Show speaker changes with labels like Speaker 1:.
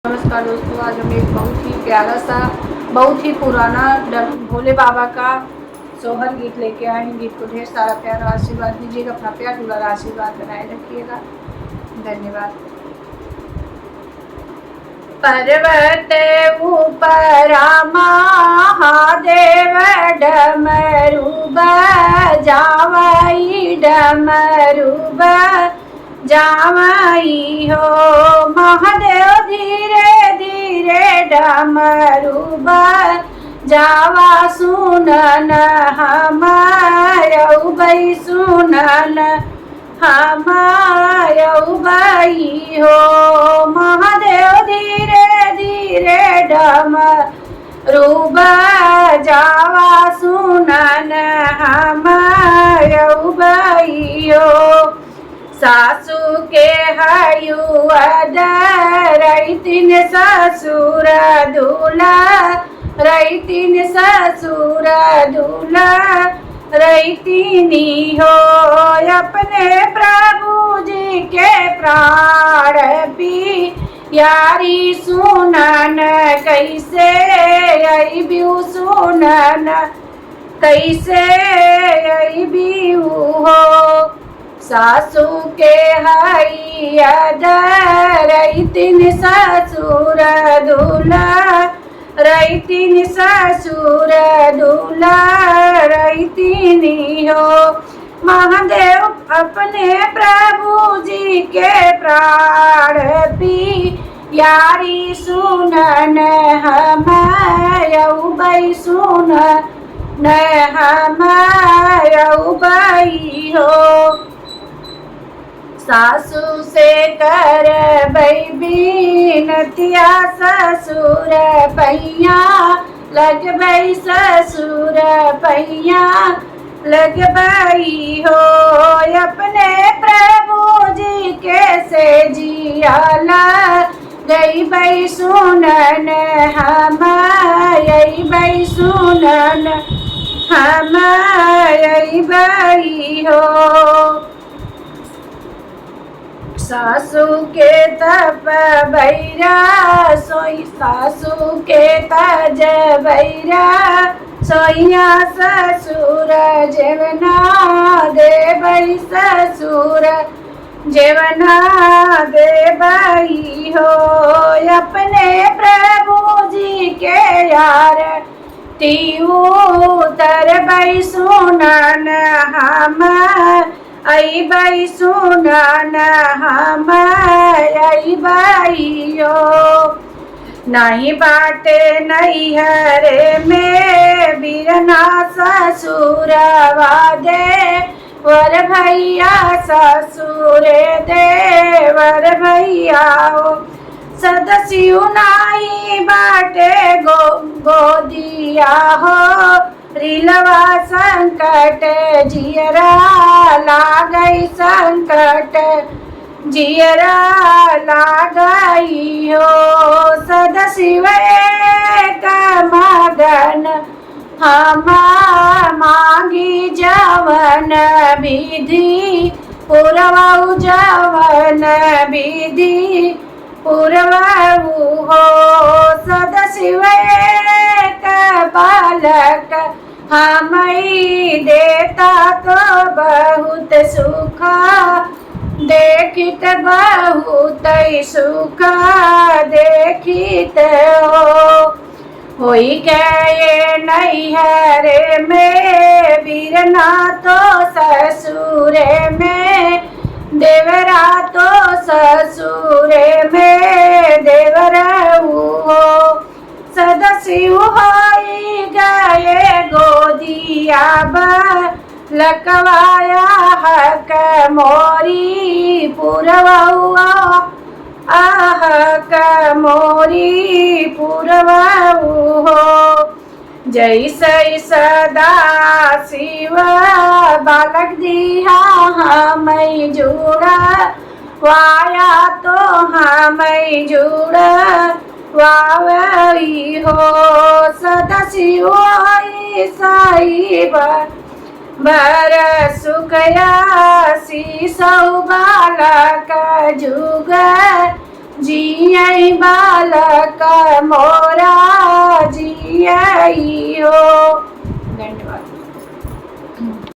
Speaker 1: नमस्कार दोस्तों, आज हम एक बहुत ही प्यारा सा, बहुत ही पुराना भोले बाबा का सोहर गीत लेके आए हैं। गीत को ढेर सारा प्यार और आशीर्वाद दीजिएगा। अपना प्यार दुलार आशीर्वाद बनाए रखिएगा। धन्यवाद। पर्वत ऊपर महादेव डमरू बजावई, डमरू बजावई हो। महादेव धीरे धीरे डमरू बजावा, सुनन हमारऊ बई, सुनन हमारऊ बई हो। महादेव धीरे धीरे डमरू बजावा, सुनन हमारऊ बई हो। सासू के हयुअद रैतिन ससुर दूल्हा, रैतिन ससुर दूल्हा रैतिनी हो। अपने प्रभु जी के प्राण पी यारी, सुनन कैसे अइबू, सुनन कैसे अइबू हो। सासू के हइयद रैतिन ससुर दूल्हा, रैतिन ससुर दूल्हा रैतिनी हो। महादेव अपने प्रभु जी के प्राण पी यारी, सुनन हमारऊ बई, सुनन हमारऊ बई हो। सासू से कर बई बीनतिया, ससुर पैया लग बई, ससुर पैया लग बई हो। अपने प्रभु जी के से जियाला गई बई, सुनन हमारई बई, सुनन हमारई बई हो। सासू के तप बैरा सोई, सासू के तज बैरा सोइया, ससुर जेवना देबई, ससुर जेवना देबई हो। अपने प्रभु जी के यार तीऊ तरबई, सुनन हम अइबई, सुनन हम अइबई हो। नहीं बाटे नैहरे में बिरना, ससुरवा दे वर भैया, ससुर देवर भैया हो। सदस्यु नाई बाटे गोदिया हो। रिलवा संकट जियरा लागई, संकट जियरा लागई हो। सदशिव का मगन हम मांगी, जवन विधि पुरवाऊ, जवन विधि पुरवाऊ हो। सदशिव का बालक हमई देता, तो बहुत सुख देखित, बहुत सुख देखित हो। होई गए नैहरे में बिरना, तो ससुरे में देवरा, तो ससुरे में देवरऊ हो। सदस्यु होई गए गोदिया लकवाया, हक मोरी पुरवउआ, आहक मोरी पुरवऊ हो। जैसे सदा शिव बालक दिया हमें जुड़ा, वाया तो हमें जुड़ा वावई हो। सदशिव साईब बर सुखया सी सौ बालक जुग जियै बालक मोरा जियै हो।